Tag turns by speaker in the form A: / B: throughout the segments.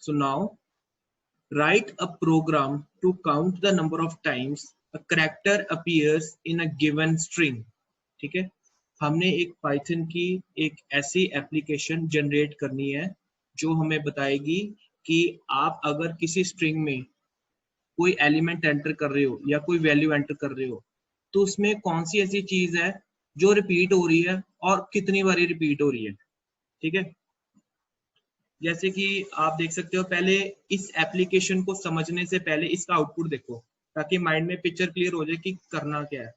A: So now write a program to count the number of times a character appears in a given string. ठीक है, हमने एक Python की एक ऐसी एप्लीकेशन जनरेट करनी है जो हमें बताएगी कि आप अगर किसी स्ट्रिंग में कोई एलिमेंट एंटर कर रहे हो या कोई वैल्यू एंटर कर रहे हो तो उसमें कौन सी ऐसी चीज है जो रिपीट हो रही है और कितनी बारी रिपीट हो रही है। ठीक है, जैसे कि आप देख सकते हो, पहले इस एप्लीकेशन को समझने से पहले इसका आउटपुट देखो ताकि माइंड में पिक्चर क्लियर हो जाए कि करना क्या है।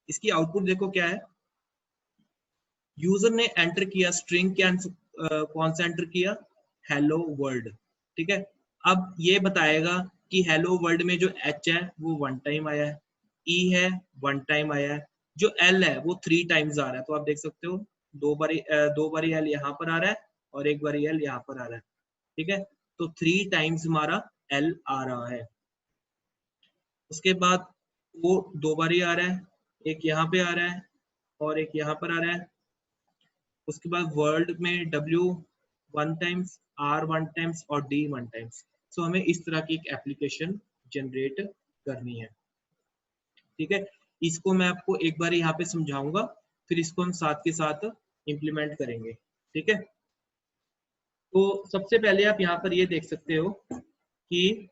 A: इसकी आउटपुट देखो क्या है। यूजर ने एंटर किया स्ट्रिंग, क्या कौन सा एंटर किया, हेलो वर्ल्ड। ठीक है, अब ये बताएगा कि हेलो वर्ल्ड में जो एच है वो 1 टाइम आया है, ई है 1 टाइम आया है, जो एल है वो 3 टाइम्स आ रहा है। तो आप देख सकते हो दो बारी एल यहाँ पर आ रहा है और एक बारी एल यहाँ पर आ रहा है। ठीक है, तो 3 टाइम्स हमारा एल आ रहा है। उसके बाद वो 2 बारी आ रहा है, एक यहाँ पे आ रहा है और एक यहाँ पर आ रहा है। उसके बाद वर्ल्ड में W 1 टाइम्स, R 1 टाइम्स और D 1 टाइम्स। सो हमें इस तरह की एक एप्लीकेशन जनरेट करनी है। ठीक है, इसको मैं आपको एक बार यहाँ पे समझाऊंगा, फिर इसको हम साथ के साथ इम्प्लीमेंट करेंगे। ठीक है, तो सबसे पहले आप यहाँ पर ये देख सकते हो कि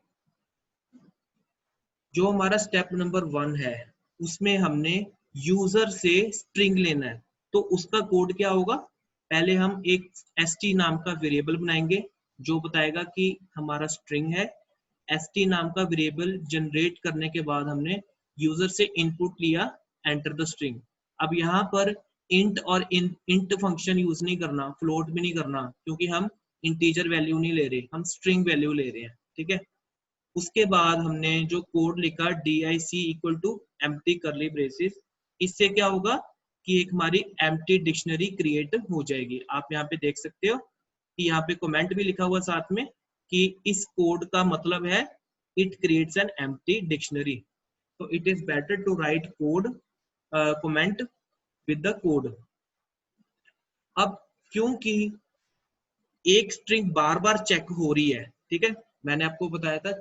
A: जो हमारा स्टेप नंबर 1 है उसमें हमने यूजर से स्ट्रिंग लेना है। तो उसका कोड क्या होगा, पहले हम एक st नाम का वेरिएबल बनाएंगे जो बताएगा कि हमारा स्ट्रिंग है। st नाम का वेरिएबल जनरेट करने के बाद हमने यूजर से इनपुट लिया, एंटर द स्ट्रिंग। अब यहाँ पर इंट और इंट फंक्शन यूज नहीं करना, फ्लोट भी नहीं करना, क्योंकि हम इंटीजर वैल्यू नहीं ले रहे, हम स्ट्रिंग वैल्यू ले रहे हैं। ठीक है, उसके बाद हमने जो कोड लिखा dic equal to empty curly braces, इससे क्या होगा कि एक हमारी एम्प्टी डिक्शनरी क्रिएट हो जाएगी। आप यहाँ पे देख सकते हो कि यहाँ पे कमेंट भी लिखा हुआ साथ में कि इस कोड का मतलब है it creates an empty dictionary. तो it is better to write code comment with the code. अब क्योंकि एक स्ट्रिंग बार बार चेक हो रही है, ठीक है, मैंने आपको बताया था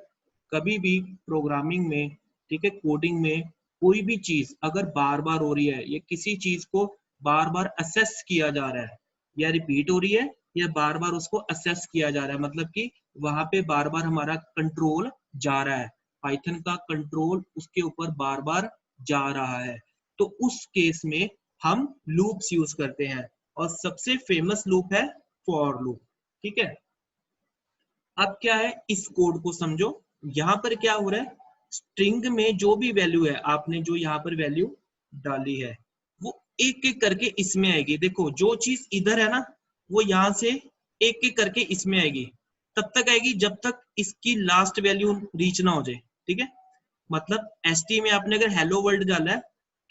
A: कभी भी प्रोग्रामिंग में, ठीक है, कोडिंग में कोई भी चीज अगर बार बार हो रही है, ये किसी चीज को बार बार असेस किया जा रहा है, या रिपीट हो रही है या बार बार उसको असेस किया जा रहा है, मतलब कि वहां पे बार बार हमारा कंट्रोल जा रहा है, पाइथन का कंट्रोल उसके ऊपर बार बार जा रहा है, तो उस केस में हम लूप्स यूज करते हैं और सबसे फेमस लूप है फॉर लूप। ठीक है, अब क्या है, इस कोड को समझो। यहां पर क्या हो रहा है, स्ट्रिंग में जो भी वैल्यू है, आपने जो यहाँ पर वैल्यू डाली है वो एक एक करके इसमें आएगी। देखो जो चीज इधर है ना वो यहां से एक एक करके इसमें आएगी, तब तक आएगी जब तक इसकी लास्ट वैल्यू रीच ना हो जाए। ठीक है, मतलब st में आपने अगर हेलो वर्ल्ड डाला है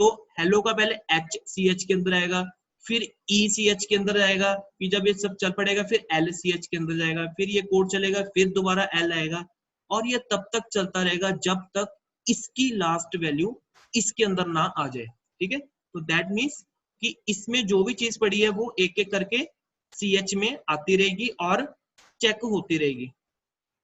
A: तो हेलो का पहले ch के अंदर आएगा, फिर ech के अंदर आएगा, फिर जब ये सब चल पड़ेगा फिर lch के अंदर जाएगा, फिर ये कोड चलेगा, फिर दोबारा l आएगा, और ये तब तक चलता रहेगा जब तक इसकी लास्ट वैल्यू इसके अंदर ना आ जाए। ठीक है, तो दैट मीन्स कि इसमें जो भी चीज पड़ी है वो एक एक करके ch में आती रहेगी और चेक होती रहेगी।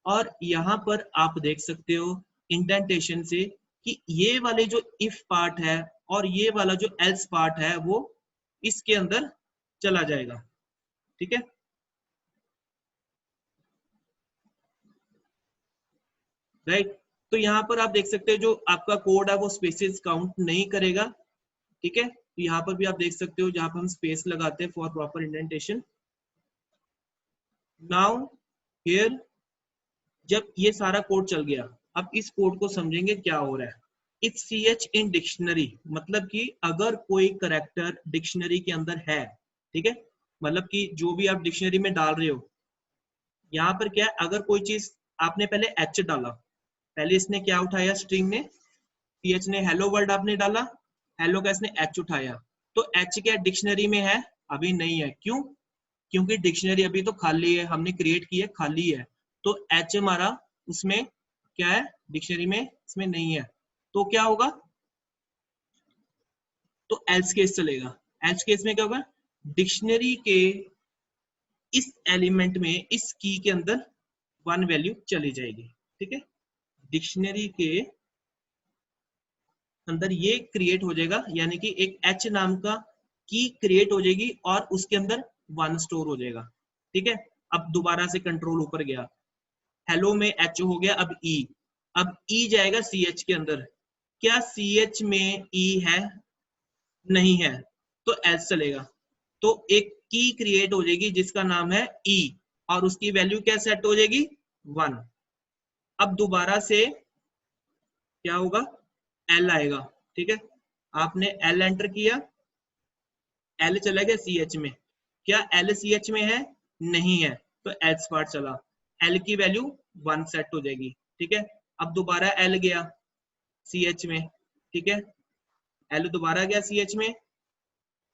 A: और यहाँ पर आप देख सकते हो इंडेंटेशन से कि ये वाले जो इफ पार्ट है और ये वाला जो एल्स पार्ट है वो इसके अंदर चला जाएगा। ठीक है, राइट, तो यहाँ पर आप देख सकते हो जो आपका कोड है वो स्पेसेस काउंट नहीं करेगा। ठीक है, तो यहाँ पर भी आप देख सकते हो जहां पर हम स्पेस लगाते हैं for proper indentation. Now here जब ये सारा कोड चल गया, अब इस कोड को समझेंगे क्या हो रहा है। इफ ch इन डिक्शनरी, मतलब कि अगर कोई करेक्टर डिक्शनरी के अंदर है, ठीक है, मतलब कि जो भी आप डिक्शनरी में डाल रहे हो, यहाँ पर क्या है, अगर कोई चीज आपने पहले h डाला, पहले इसने क्या उठाया स्ट्रिंग ने, ch ने हेलो वर्ल्ड आपने डाला, हेलो का इसने h उठाया, तो h क्या डिक्शनरी में है, अभी नहीं है। क्यों, क्योंकि डिक्शनरी अभी तो खाली है, हमने क्रिएट की है, खाली है, तो h हमारा उसमें क्या है, डिक्शनरी में इसमें नहीं है। तो क्या होगा, तो एल्स केस चलेगा। एल्स केस में क्या होगा, डिक्शनरी के इस एलिमेंट में, इस की के अंदर 1 वैल्यू चली जाएगी। ठीक है, डिक्शनरी के अंदर ये क्रिएट हो जाएगा, यानी कि एक एच नाम का की क्रिएट हो जाएगी और उसके अंदर 1 स्टोर हो जाएगा। ठीक है, अब दोबारा से कंट्रोल ऊपर गया, हेलो में एच हो गया, अब ई, अब ई जाएगा सी एच के अंदर। क्या सी एच में ई है? नहीं है, तो एस चलेगा। तो एक की क्रिएट हो जाएगी जिसका नाम है ई, और उसकी वैल्यू क्या सेट हो जाएगी? 1। अब दोबारा से क्या होगा? एल आएगा। ठीक है, आपने एल एंटर किया, एल चला गया सी एच में। क्या एल सी एच में है? नहीं है, तो एच पार्ट चला, एल की वैल्यू 1 सेट हो जाएगी। ठीक है, अब दोबारा एल गया सी एच में। ठीक है, एल दोबारा गया सी एच में,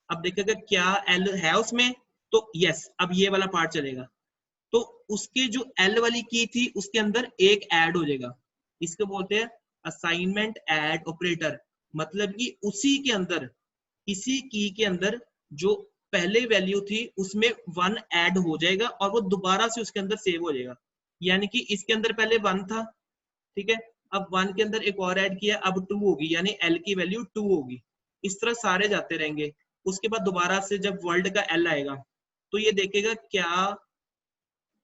A: अब देखेगा क्या एल है उसमें, तो यस, अब ये वाला पार्ट चलेगा। तो उसके जो एल वाली की थी उसके अंदर एक ऐड हो जाएगा, इसको बोलते हैं असाइनमेंट ऐड ऑपरेटर। मतलब कि उसी के अंदर, इसी की के अंदर जो पहले वैल्यू थी उसमें 1 ऐड हो जाएगा और वो दोबारा से उसके अंदर सेव हो जाएगा। यानी कि इसके अंदर पहले 1 था, ठीक है, अब 1 के अंदर एक और ऐड किया, अब 2 होगी, यानी एल की वैल्यू 2 होगी। इस तरह सारे जाते रहेंगे। उसके बाद दोबारा से जब वर्ल्ड का एल आएगा तो ये देखेगा क्या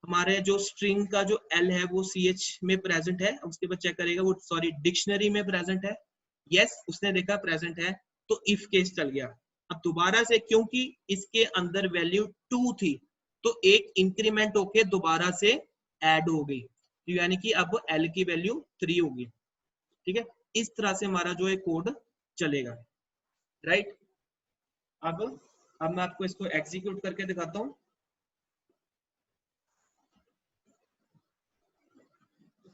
A: हमारे जो स्ट्रिंग का जो एल है वो सी एच में प्रेजेंट है। उसके बाद चेक करेगा वो, सॉरी, डिक्शनरी में प्रेजेंट है। यस, उसने देखा प्रेजेंट है, तो इफ केस चल गया। अब दोबारा से, क्योंकि इसके अंदर वैल्यू 2 थी, तो एक इंक्रीमेंट होके दोबारा से ऐड हो गई, तो यानी कि अब एल की वैल्यू 3 होगी। ठीक है, इस तरह से हमारा जो है कोड चलेगा, राइट। अब मैं आपको इसको एग्जीक्यूट करके दिखाता हूँ।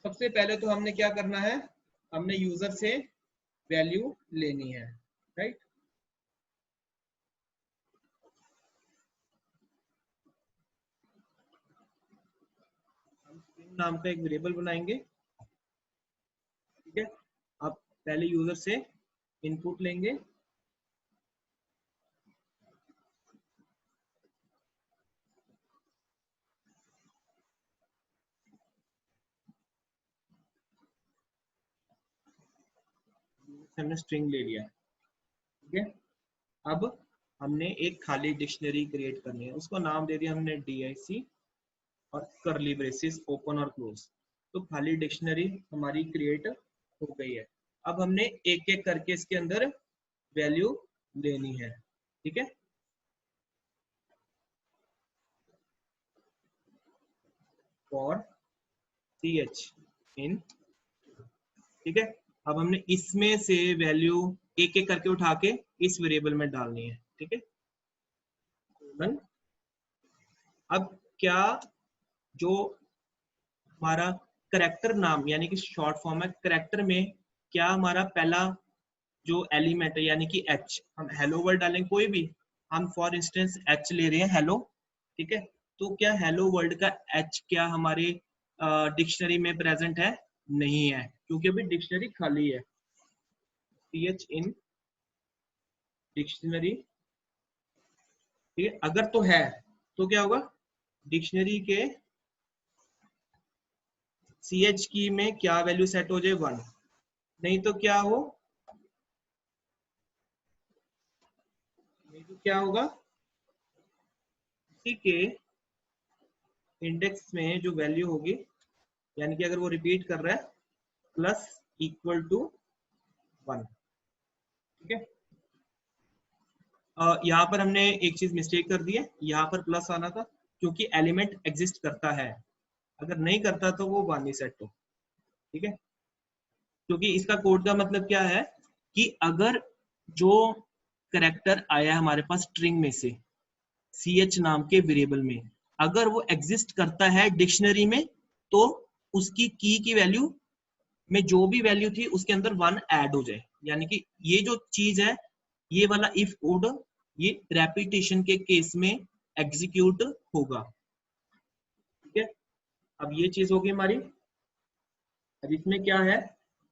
A: सबसे पहले तो हमने क्या करना है, हमने यूजर से वैल्यू लेनी है, राइट। हम स्ट्रिंग नाम का एक वेरिएबल बनाएंगे। ठीक है, अब पहले यूजर से इनपुट लेंगे। हमने स्ट्रिंग ले लिया। ठीक है, अब हमने एक खाली डिक्शनरी क्रिएट करनी है, उसको नाम दे दिया हमने DIC और करली ब्रेसेस ओपन और क्लोज। तो खाली डिक्शनरी हमारी क्रिएट हो गई है। अब हमने एक एक करके इसके अंदर वैल्यू लेनी है। ठीक है, फॉर ch इन। ठीक है, अब हमने इसमें से वैल्यू एक एक करके उठा के इस वेरिएबल में डालनी है। ठीक है, अब क्या जो हमारा करेक्टर नाम, यानी कि शॉर्ट फॉर्म है करेक्टर में, क्या हमारा पहला जो एलिमेंट है यानी कि एच, हम हेलो वर्ड डालेंगे कोई भी, हम फॉर इंस्टेंस एच ले रहे हैं, हेलो। ठीक है, तो क्या हेलो वर्ड का एच क्या हमारे डिक्शनरी में प्रेजेंट है? नहीं है, क्योंकि अभी डिक्शनरी खाली है। ch in dictionary. ठीक है, अगर तो है तो क्या होगा, डिक्शनरी के ch की में क्या वैल्यू सेट हो जाए? 1। नहीं तो क्या हो, नहीं तो क्या होगा, इसी के इंडेक्स में जो वैल्यू होगी, यानी कि अगर वो रिपीट कर रहा है प्लस इक्वल टू 1। ठीक है, यहाँ पर हमने एक चीज मिस्टेक कर दी है, यहाँ पर प्लस आना था क्योंकि एलिमेंट एग्जिस्ट करता है, अगर नहीं करता तो वो 1 ही सेट हो। ठीक है, क्योंकि इसका कोड का मतलब क्या है कि अगर जो करेक्टर आया हमारे पास स्ट्रिंग में से ch नाम के वेरिएबल में, अगर वो एग्जिस्ट करता है डिक्शनरी में, तो उसकी की वैल्यू में जो भी वैल्यू थी उसके अंदर 1 ऐड हो जाए। यानी कि ये जो चीज है, ये वाला इफ कोड, ये रेपिटेशन के केस में एग्जीक्यूट होगा। ठीक है, अब ये चीज होगी हमारी। अब इसमें क्या है,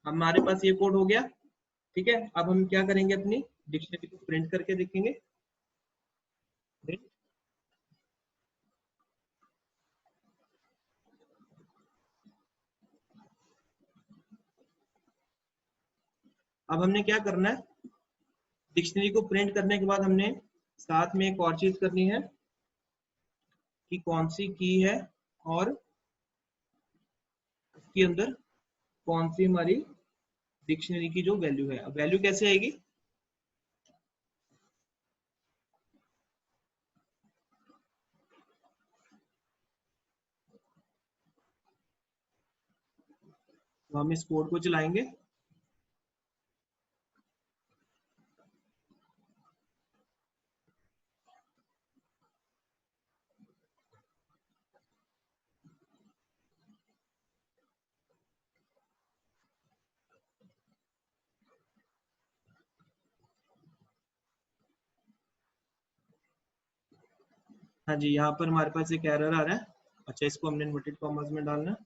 A: हमारे पास ये कोड हो गया। ठीक है, अब हम क्या करेंगे, अपनी डिक्शनरी को प्रिंट करके देखेंगे। अब हमने क्या करना है, डिक्शनरी को प्रिंट करने के बाद हमने साथ में एक और चीज करनी है कि कौन सी की है और उसके अंदर कौन सी हमारी डिक्शनरी की जो वैल्यू है। अब वैल्यू कैसे आएगी, तो हम इस कोड को चलाएंगे। हाँ जी, यहाँ पर हमारे पास एक एरर आ रहा है। अच्छा, इसको हमने इन्वर्टेड कॉमर्स में डालना है।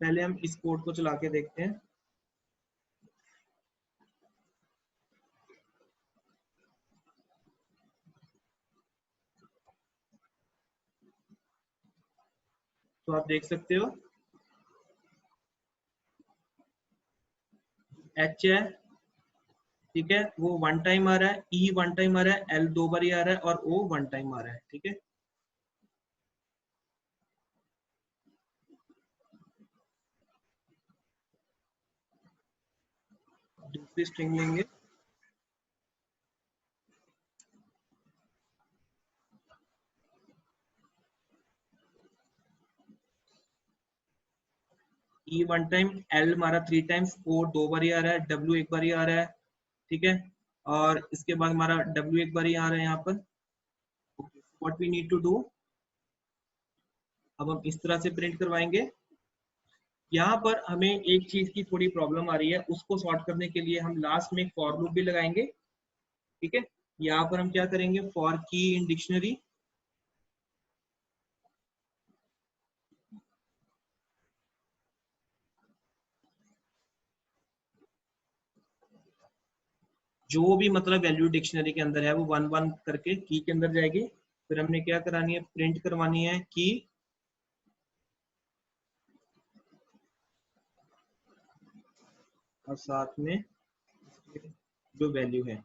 A: पहले हम इस कोड को चला के देखते हैं। तो आप देख सकते हो एच है, ठीक है, वो वन टाइम आ रहा है, ई वन टाइम आ रहा है, एल दो बार आ रहा है और ओ वन टाइम आ रहा है, ठीक है। दूसरी स्ट्रिंग लेंगे, ई वन टाइम, एल हमारा थ्री टाइम्स, ओ दो बार आ रहा है, डब्ल्यू एक बार आ रहा है, ठीक है। और इसके बाद हमारा डब्ल्यू एक बार आ रहा है यहाँ पर। What we need to do, अब हम इस तरह से प्रिंट करवाएंगे। यहाँ पर हमें एक चीज की थोड़ी प्रॉब्लम आ रही है, उसको सॉर्ट करने के लिए हम लास्ट में एक फॉर लूप भी लगाएंगे, ठीक है। यहाँ पर हम क्या करेंगे, फॉर की इन डिक्शनरी, जो भी मतलब वैल्यू डिक्शनरी के अंदर है वो वन वन करके की के अंदर जाएगी। फिर हमने क्या करानी है, प्रिंट करवानी है की और साथ में जो वैल्यू है।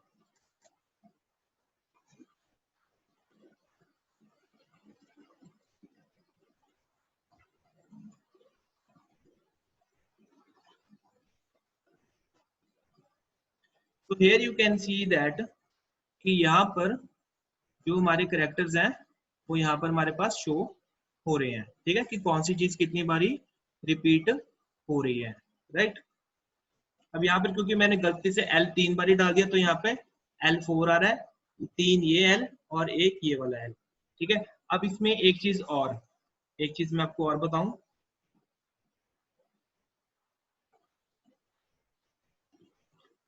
A: तो here you can see that कि यहाँ पर जो हमारे करेक्टर्स हैं वो यहाँ पर हमारे पास शो हो रहे हैं, ठीक है, कि कौन सी चीज कितनी बारी रिपीट हो रही है, राइट। अब यहाँ पर क्योंकि मैंने गलती से एल तीन बारी डाल दिया तो यहाँ पे एल फोर आ रहा है, तीन ये एल और एक ये वाला एल, ठीक है। अब इसमें एक चीज और, एक चीज मैं आपको और बताऊं।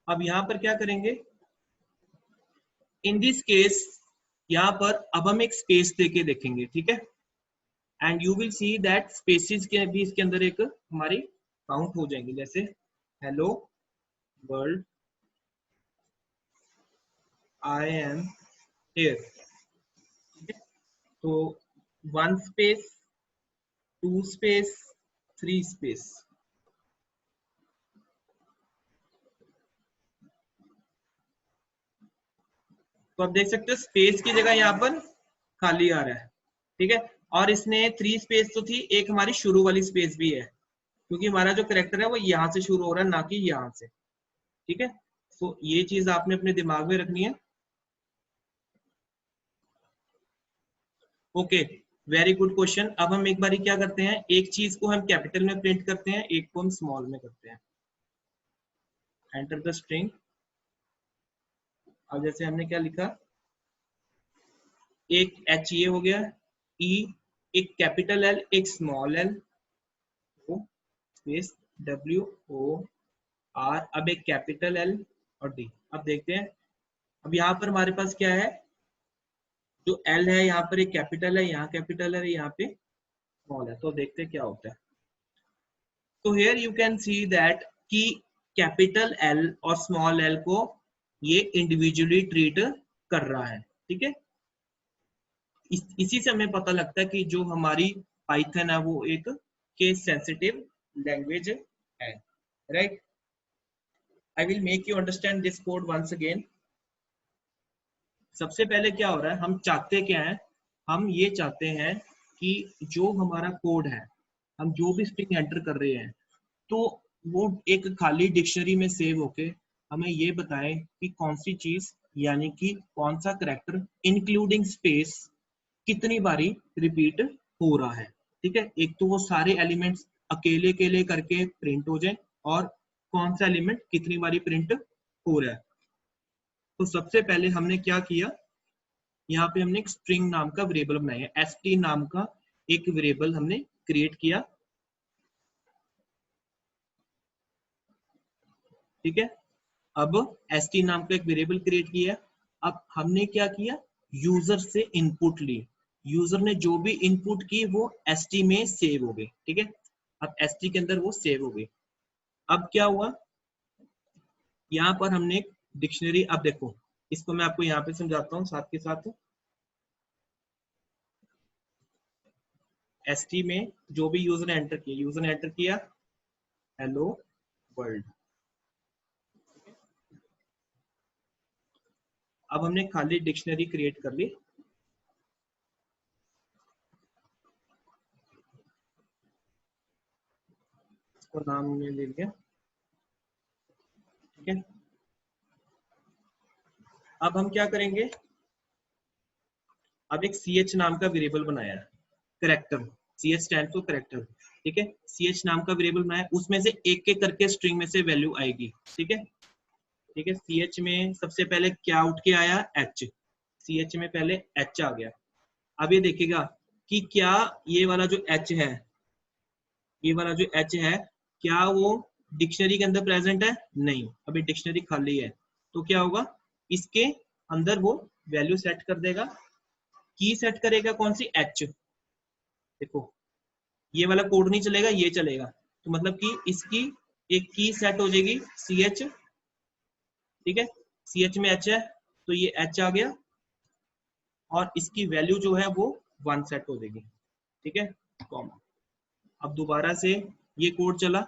A: अब यहाँ पर क्या करेंगे, इन दिस केस यहाँ पर अब हम एक स्पेस देके देखेंगे, ठीक है। And you will see that spaces के भी इसके अंदर एक हमारी काउंट हो जाएंगे, जैसे hello world I am here, तो one space, two space, three space. तो आप देख सकते हो स्पेस की जगह यहाँ पर खाली आ रहा है, ठीक है। और इसने थ्री स्पेस तो थी, एक हमारी शुरू वाली स्पेस भी है, क्योंकि हमारा जो करेक्टर है वो यहाँ से शुरू हो रहा है ना कि यहाँ से, ठीक है। तो ये चीज आपने अपने दिमाग में रखनी है। Okay, very good question. अब हम एक बारी क्या करते हैं, एक चीज को हम कैपिटल में प्रिंट करते हैं, एक को हम स्मॉल में करते हैं। Enter the string. अब जैसे हमने क्या लिखा, एक एच ये हो गया, ई एक कैपिटल एल एक स्मॉल एल, ओ स्पेस डब्ल्यू ओ आर, अब एक कैपिटल एल और डी। अब देखते हैं, अब यहाँ पर हमारे पास क्या है, जो एल है यहाँ पर एक कैपिटल है, यहाँ कैपिटल है, यहाँ पे स्मॉल है। तो देखते हैं क्या होता है। तो here you can see that कि कैपिटल एल और स्मॉल एल को ये इंडिविजुअली ट्रीट कर रहा है, ठीक है। इसी से हमें पता लगता है कि जो हमारी पाइथन है वो एक केस सेंसिटिव लैंग्वेज है, right. I will make you understand this code once again. सबसे पहले क्या हो रहा है, हम चाहते क्या है, हम ये चाहते हैं कि जो हमारा कोड है, हम जो भी स्ट्रिंग एंटर कर रहे हैं, तो वो एक खाली डिक्शनरी में सेव होके हमें ये बताए कि कौन सी चीज, यानी कि कौन सा करैक्टर इंक्लूडिंग स्पेस कितनी बारी रिपीट हो रहा है। ठीक है, एक तो वो सारे एलिमेंट्स अकेले अकेले करके प्रिंट हो जाए, और कौन सा एलिमेंट कितनी बारी प्रिंट हो रहा है। तो सबसे पहले हमने क्या किया, यहाँ पे हमने एक स्ट्रिंग नाम का वेरिएबल बनाया, st नाम का एक वेरिएबल हमने क्रिएट किया। ठीक है, अब st नाम का एक वेरिएबल क्रिएट किया। अब हमने क्या किया, यूजर से इनपुट ली, यूजर ने जो भी इनपुट की वो st में सेव हो गई। ठीक है, अब st के अंदर वो सेव हो गई। अब क्या हुआ, यहाँ पर हमने एक डिक्शनरी, अब देखो इसको मैं आपको यहाँ पे समझाता हूँ साथ के साथ। st में जो भी यूजर ने एंटर किया, यूजर ने एंटर किया हेलो वर्ल्ड। अब हमने खाली डिक्शनरी क्रिएट कर ली। इसको नाम में दे दिया। ठीक है, अब हम क्या करेंगे, अब एक ch नाम का वेरिएबल बनाया है, character, ch stand for character. ठीक है, ch नाम का वेरिएबल बनाया, उसमें से एक एक करके स्ट्रिंग में से वैल्यू आएगी। ठीक है, ठीक है, ch में सबसे पहले क्या उठ के आया, h, ch में पहले h आ गया। अब ये देखिएगा कि क्या ये वाला जो h है, ये वाला जो h है, क्या वो डिक्शनरी के अंदर प्रेजेंट है, नहीं, अभी डिक्शनरी खाली है। तो क्या होगा, इसके अंदर वो वैल्यू सेट कर देगा, की सेट करेगा कौन सी, h। देखो ये वाला कोड नहीं चलेगा, ये चलेगा, तो मतलब कि इसकी एक की सेट हो जाएगी ch। ठीक है, ch में h है तो ये h आ गया, और इसकी वैल्यू जो है वो 1 सेट हो जाएगी। ठीक है, कॉमा। अब दोबारा से ये कोड चला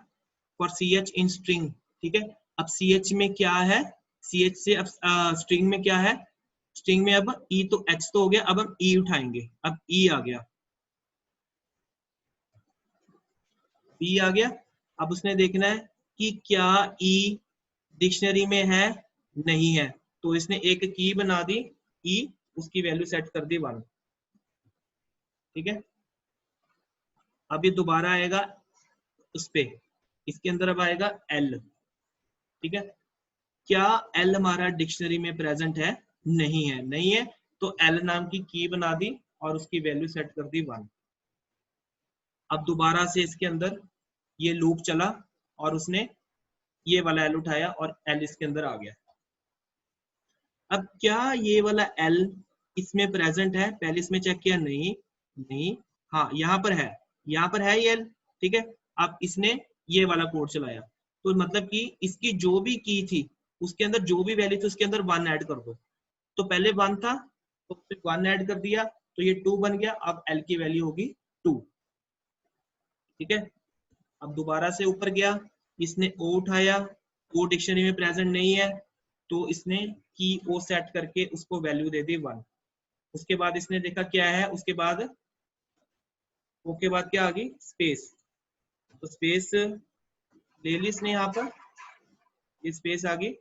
A: फॉर ch इन स्ट्रिंग। ठीक है, अब ch में क्या है, ch से अब स्ट्रिंग में क्या है, स्ट्रिंग में अब e, तो h तो हो गया, अब हम e उठाएंगे, अब e आ गया, e आ गया। अब उसने देखना है कि क्या e डिक्शनरी में है, नहीं है, तो इसने एक की बना दी e, उसकी वैल्यू सेट कर दी 1। ठीक है, अब ये दोबारा आएगा उस पे, इसके अंदर अब आएगा l। ठीक है, क्या l हमारा डिक्शनरी में प्रेजेंट है, नहीं है, नहीं है, तो l नाम की बना दी और उसकी वैल्यू सेट कर दी 1। अब दोबारा से इसके अंदर ये लूप चला और उसने ये वाला l उठाया और l इसके अंदर आ गया। अब क्या ये वाला l इसमें प्रेजेंट है, पहले इसमें चेक किया, नहीं, नहीं, हाँ यहाँ पर है, यहाँ पर है ये l। ठीक है, अब इसने ये वाला कोड चलाया, तो मतलब कि इसकी जो भी की थी उसके अंदर जो भी वैल्यू थी उसके अंदर 1 ऐड कर दो। तो पहले 1 था तो फिर 1 ऐड कर दिया तो ये 2 बन गया, अब l की वैल्यू होगी 2। ठीक है, अब दोबारा से ऊपर गया, इसने o उठाया, o डिक्शनरी में प्रेजेंट नहीं है, तो इसने की o सेट करके उसको वैल्यू दे दी 1। उसके बाद इसने देखा क्या है, उसके बाद o के बाद क्या आ गई, स्पेस, तो स्पेस ले ली इसने, यहाँ पर ये स्पेस आ गई।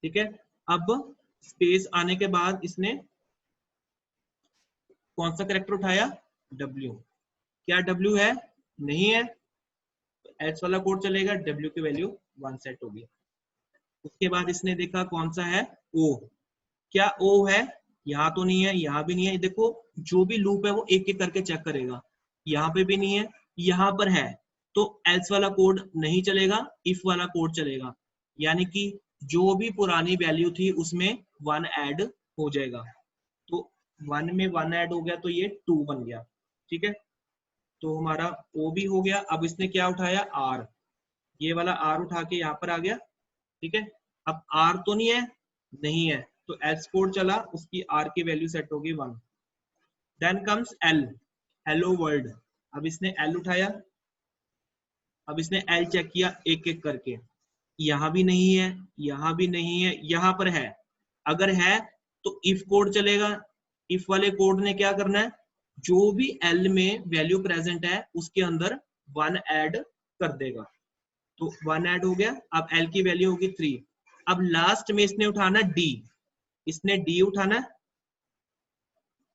A: ठीक है, अब स्पेस आने के बाद इसने कौन सा कैरेक्टर उठाया, w। क्या w है, नहीं है, तो h वाला कोड चलेगा, w की वैल्यू 1 सेट होगी। उसके बाद इसने देखा कौन सा है, o। क्या o है, यहाँ तो नहीं है, यहाँ भी नहीं है। देखो जो भी लूप है वो एक एक करके चेक करेगा, यहाँ पे भी नहीं है, यहाँ पर है, तो else वाला कोड नहीं चलेगा, if वाला कोड चलेगा। यानी कि जो भी पुरानी वैल्यू थी उसमें 1 ऐड हो जाएगा, तो 1 में 1 ऐड हो गया तो ये 2 बन गया। ठीक है, तो हमारा o भी हो गया। अब इसने क्या उठाया, r, ये वाला r उठा के यहाँ पर आ गया। ठीक है, अब r तो नहीं है, नहीं है, तो else कोड चला, उसकी r की वैल्यू सेट होगी 1। Then comes l, hello world. अब इसने एल उठाया, अब इसने एल चेक किया एक एक करके, यहाँ भी नहीं है, यहाँ भी नहीं है, यहाँ पर है। अगर है तो इफ कोड चलेगा। इफ वाले कोड ने क्या करना है, जो भी एल में वैल्यू प्रेजेंट है उसके अंदर 1 ऐड कर देगा। तो 1 ऐड हो गया, अब एल की वैल्यू होगी 3। अब लास्ट में इसने उठाना डी, इसने डी उठाना।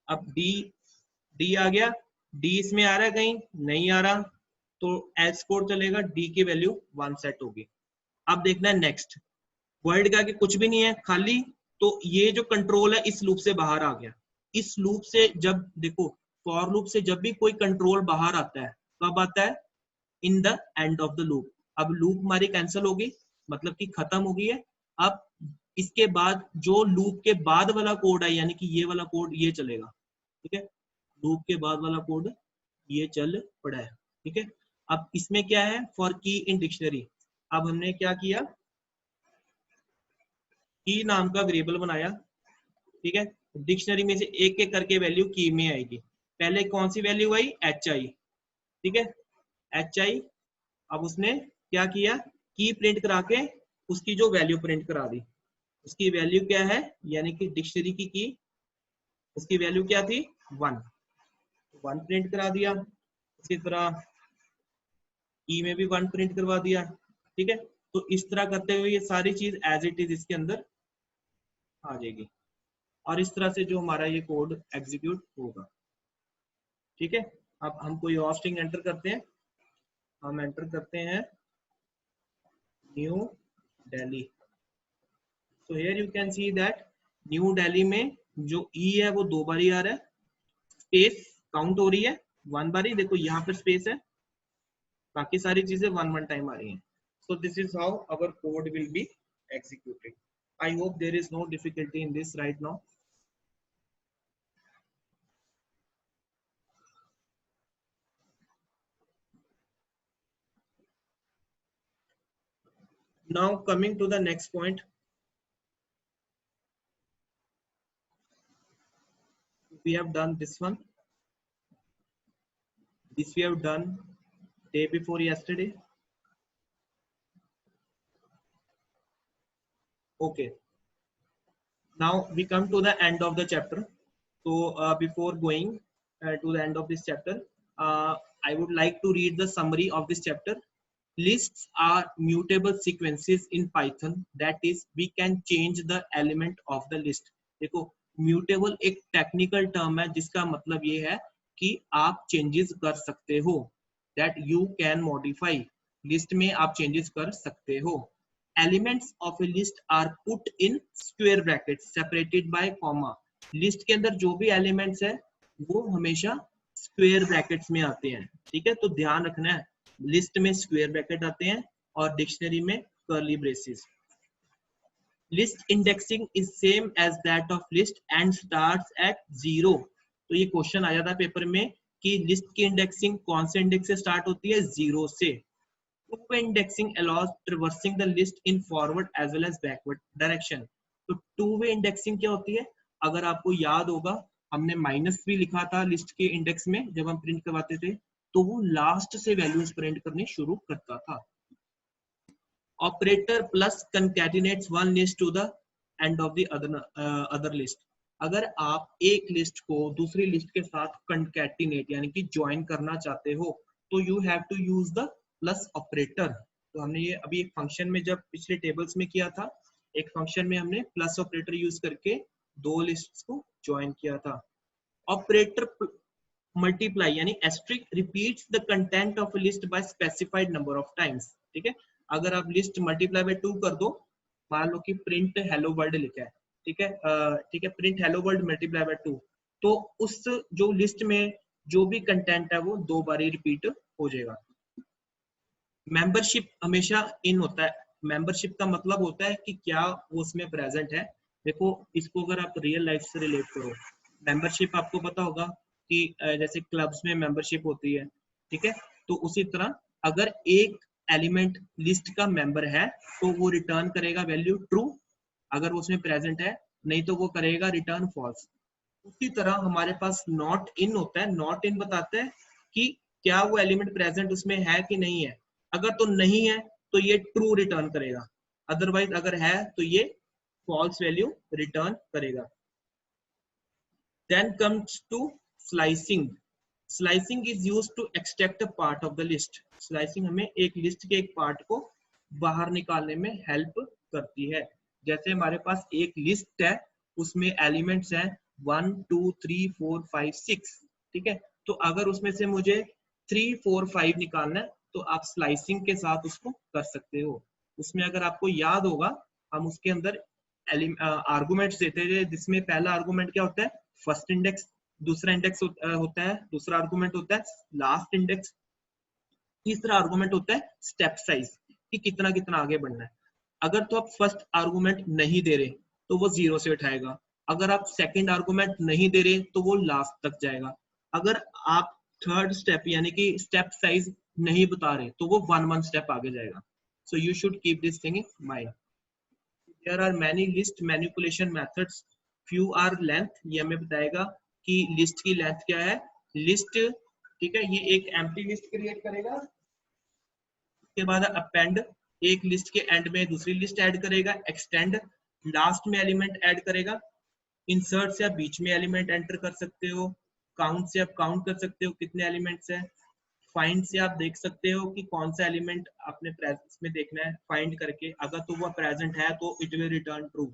A: अब डी, डी आ गया, डी इसमें आ रहा है कहीं, नहीं आ रहा, तो एल्स कोड चलेगा, डी की वैल्यू 1 सेट होगी। अब देखना है नेक्स्ट, वर्ड का कि कुछ भी नहीं है खाली, तो ये जो कंट्रोल है इस लूप से बाहर आ गया। इस लूप से जब देखो, फॉर लूप से जब भी कोई कंट्रोल बाहर आता है, कब आता है, in the end of the loop. अब लूप हमारी कैंसिल होगी, मतलब कि खत्म हो गई है। अब इसके बाद जो लूप के बाद वाला कोड है, यानी कि ये वाला कोड ये चलेगा, ठीक है। लूप के बाद वाला कोड ये चल पड़ा है, ठीक है। अब इसमें क्या है, फॉर की इन डिक्शनरी। अब हमने क्या किया, की नाम का वेरिएबल बनाया, ठीक है। डिक्शनरी में से एक एक करके वैल्यू की में आएगी। पहले कौन सी वैल्यू आई, एच आई, ठीक है, एच आई। अब उसने क्या किया, की प्रिंट करा के उसकी जो वैल्यू प्रिंट करा दी। उसकी वैल्यू क्या है, यानी कि डिक्शनरी की उसकी वैल्यू क्या थी, 1, 1 प्रिंट करा दिया। इसी तरह ई में भी 1 प्रिंट करवा दिया, ठीक है। तो इस तरह करते हुए ये सारी चीज एज इट इज इसके अंदर आ जाएगी, और इस तरह से जो हमारा ये कोड एग्जीक्यूट होगा, ठीक है। अब हम कोई और स्ट्रिंग एंटर करते हैं, हम एंटर करते हैं new Delhi. So here you can see that new Delhi में जो ई है वो 2 बार ही आ रहा है, स्पेस काउंट हो रही है 1 बार ही, देखो यहाँ पर स्पेस है, बाकी सारी चीजें 1 टाइम आ रही हैं। So this is how our code will be executed. I hope there is no difficulty in this right now. Now coming to the next point, we have done this one. This we have done day before yesterday. Okay. Now we come to the end of the chapter. So before going to the end of this chapter, I would like to read the summary of this chapter. Lists are mutable sequences in Python. That is, we can change the element of the list. देखो, mutable एक technical term है जिसका मतलब ये है कि आप changes कर सकते हो. That you can modify. List में आप changes कर सकते हो. Elements of a list are put in square brackets separated by comma. List के अंदर जो भी elements है वो हमेशा square brackets में आते हैं, ठीक है। तो ध्यान रखना है, लिस्ट में स्क्वायर ब्रैकेट आते हैं और डिक्शनरी में curly braces. List indexing is same as that of list and starts at 0। तो ये क्वेश्चन आया था पेपर में कि लिस्ट की इंडेक्सिंग कौन से इंडेक्स से स्टार्ट होती है, 0 से। Two way indexing allows traversing the list in forward as well as backward direction. तो टू वे इंडेक्सिंग क्या होती है, अगर आपको याद होगा हमने माइनस भी लिखा था लिस्ट के इंडेक्स में जब हम प्रिंट करवाते थे, तो वो लास्ट से वैल्यूज प्रिंट करनी शुरू करता था। Operator plus concatenates one list to the end of the other list. अगर आप एक लिस्ट को दूसरी लिस्ट के साथ कंकैटिनेट यानी कि ज्वाइन करना चाहते हो तो you have to use the plus operator. तो हमने ये अभी एक फंक्शन में जब पिछले टेबल्स में किया था, एक फंक्शन में हमने प्लस ऑपरेटर यूज करके 2 लिस्ट्स को ज्वाइन किया था। ऑपरेटर मल्टीप्लाई यानी asterisk repeats the content of a list by specified number of times, ठीक है। अगर आप लिस्ट मल्टीप्लाई बाय 2 कर दो, मान लो कि प्रिंट हेलो वर्ल्ड लिखा है, ठीक है, ठीक है, print hello world multiply by 2, तो उस जो लिस्ट में जो भी कंटेंट है वो 2 बार ही रिपीट हो जाएगा। मेंबरशिप हमेशा इन होता है। मेंबरशिप का मतलब होता है कि क्या वो उसमें प्रेजेंट है। देखो, इसको अगर आप रियल लाइफ से रिलेट करो, मेंबरशिप आपको पता होगा कि जैसे क्लब्स में मेंबरशिप होती है, ठीक है। तो उसी तरह अगर एक एलिमेंट लिस्ट का मेंबर है तो वो रिटर्न करेगा वैल्यू ट्रू अगर वो उसमें प्रेजेंट है, नहीं तो वो करेगा रिटर्न फॉल्स। उसी तरह हमारे पास नॉट इन होता है। नॉट इन बताता है कि क्या वो एलिमेंट प्रेजेंट उसमें है कि नहीं है। अगर तो नहीं है तो ये ट्रू रिटर्न करेगा, अदरवाइज अगर है तो ये फॉल्स वैल्यू रिटर्न करेगा। Then comes to slicing. Slicing is used to extract a part of the list. Slicing हमें एक लिस्ट के एक पार्ट को बाहर निकालने में हेल्प करती है। जैसे हमारे पास एक लिस्ट है, उसमें एलिमेंट्स हैं 1 2 3 4 5 6, ठीक है। तो अगर उसमें से मुझे 3 4 5 निकालना है तो आप स्लाइसिंग के साथ उसको कर सकते हो। उसमें अगर आपको याद होगा, हम उसके अंदर आर्गुमेंट्स देते थे, जिसमें पहला आर्गुमेंट क्या होता है, फर्स्ट इंडेक्स, दूसरा इंडेक्स होता है, दूसरा आर्गुमेंट होता है लास्ट इंडेक्स, तीसरा आर्गुमेंट होता है स्टेप साइज कि कितना कितना आगे बढ़ना है। अगर तो आप फर्स्ट आर्गुमेंट नहीं दे रहे तो वो 0 से उठाएगा, अगर आप सेकंड आर्गुमेंट नहीं दे रहे तो वो लास्ट तक जाएगा, अगर आप थर्ड स्टेप यानी कि स्टेप साइज नहीं बता रहे तो वो 1 स्टेप आगे जाएगा। So you should keep this thing in mind. There are many list manipulation methods. Few are length, ये हमें बताएगा कि लिस्ट की लेंथ क्या है। लिस्ट, ठीक है, ये एक एम्प्टी लिस्ट क्रिएट करेगा, उसके बाद अपेंड, एक लिस्ट के एंड में दूसरी लिस्ट ऐड करेगा, एक्सटेंड, लास्ट में एलिमेंट ऐड करेगा, इंसर्ट से आप बीच में एलिमेंट एंटर कर सकते हो, काउंट से आप काउंट कर सकते हो कितने एलिमेंट्स है, फाइंड से आप देख सकते हो कि कौन सा एलिमेंट आपने प्रेजेंस में देखना है, फाइंड करके अगर तो वो प्रेजेंट है तो इट विल रिटर्न ट्रू,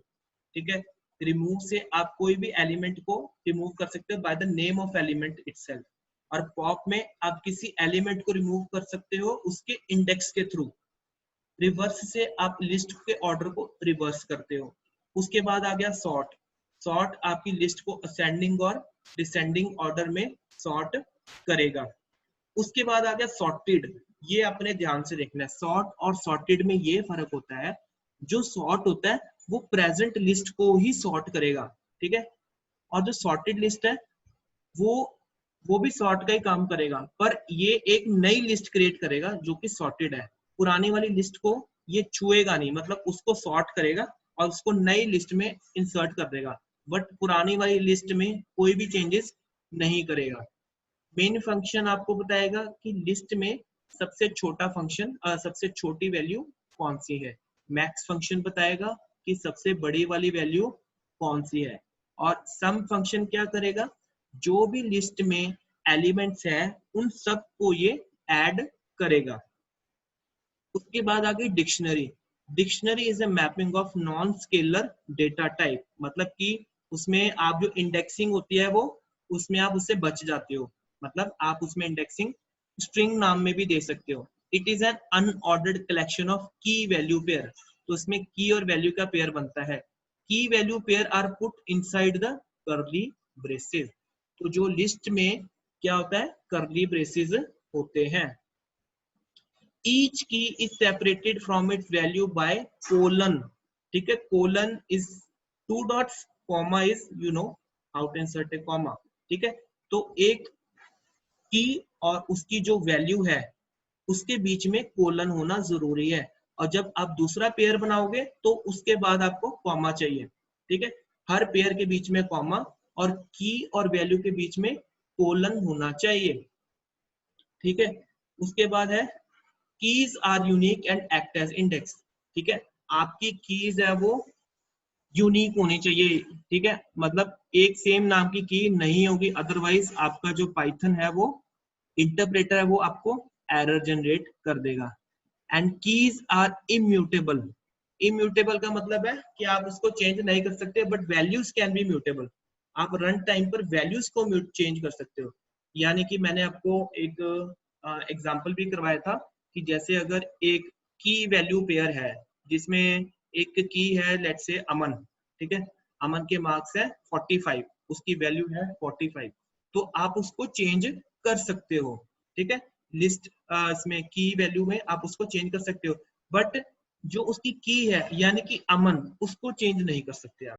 A: ठीक है। रिमूव से आप कोई भी एलिमेंट को रिमूव कर सकते हो by the name of element itself, और पॉप में आप किसी एलिमेंट को रिमूव कर सकते हो उसके इंडेक्स के थ्रू। रिवर्स से आप लिस्ट के ऑर्डर को रिवर्स करते हो। उसके बाद आ गया सॉर्ट। सॉर्ट आपकी लिस्ट को असेंडिंग और डिसेंडिंग ऑर्डर में सॉर्ट करेगा। उसके बाद आ गया सॉर्टेड। ये अपने ध्यान से देखना है, सॉर्ट और सॉर्टेड में ये फर्क होता है, जो सॉर्ट होता है वो प्रेजेंट लिस्ट को ही सॉर्ट करेगा, ठीक है, और जो सॉर्टेड लिस्ट है वो वो भी सॉर्ट का ही काम करेगा, पर ये एक नई लिस्ट क्रिएट करेगा जो कि सॉर्टेड है। पुरानी वाली लिस्ट को ये छुएगा नहीं, मतलब उसको सॉर्ट करेगा और उसको नई लिस्ट में इंसर्ट कर देगा, बट पुरानी वाली लिस्ट में कोई भी चेंजेस नहीं करेगा। मेन फंक्शन आपको बताएगा कि लिस्ट में सबसे छोटा फंक्शन, सबसे छोटी वैल्यू कौन सी है। मैक्स फंक्शन बताएगा कि सबसे बड़ी वाली वैल्यू कौन सी है। और सम फंक्शन क्या करेगा, जो भी लिस्ट में एलिमेंट्स है उन सब को ये ऐड करेगा। उसके बाद आ गई dictionary. Dictionary is a mapping of non scalar data type, मतलब कि उसमें आप जो इंडेक्सिंग होती है वो उसमें आप उससे बच जाते हो, मतलब आप उसमें इंडेक्सिंग स्ट्रिंग नाम में भी दे सकते हो। It is an unordered collection of की वैल्यू पेयर, तो इसमें की और वैल्यू का पेयर बनता है। Key value pair are put inside the curly braces, तो जो लिस्ट में क्या होता है, कर्ली ब्रेसेस होते हैं। each key is separated from its value by colon, ठीक है, colon is 2 dots, comma is you know how to insert a comma, ठीक है। तो एक की और उसकी जो वैल्यू है उसके बीच में कोलन होना जरूरी है, और जब आप दूसरा पेयर बनाओगे तो उसके बाद आपको कॉमा चाहिए, ठीक है। हर पेयर के बीच में कॉमा और की और वैल्यू के बीच में कोलन होना चाहिए, ठीक है। उसके बाद है keys are unique and act as index, ठीक है। आपकी कीज है वो यूनिक होनी चाहिए, ठीक है, मतलब एक सेम नाम की की नहीं होगी, अदरवाइज आपका जो पाइथन है वो इंटरप्रेटर है वो आपको एरर जनरेट कर देगा। And keys are immutable. Immutable का मतलब है कि आप उसको चेंज नहीं कर सकते, but values can be mutable. आप रन टाइम पर वैल्यूज को चेंज कर सकते हो। यानी कि मैंने आपको एक एग्जांपल भी करवाया था कि जैसे अगर एक की वैल्यू पेयर है जिसमें एक की है लेट से अमन, ठीक है, अमन के मार्क्स है 45, उसकी वैल्यू है 45, तो आप उसको चेंज कर सकते हो, ठीक है। लिस्ट इसमें की वैल्यू में आप उसको चेंज कर सकते हो, बट जो उसकी की है यानी कि अमन, उसको चेंज नहीं कर सकते आप।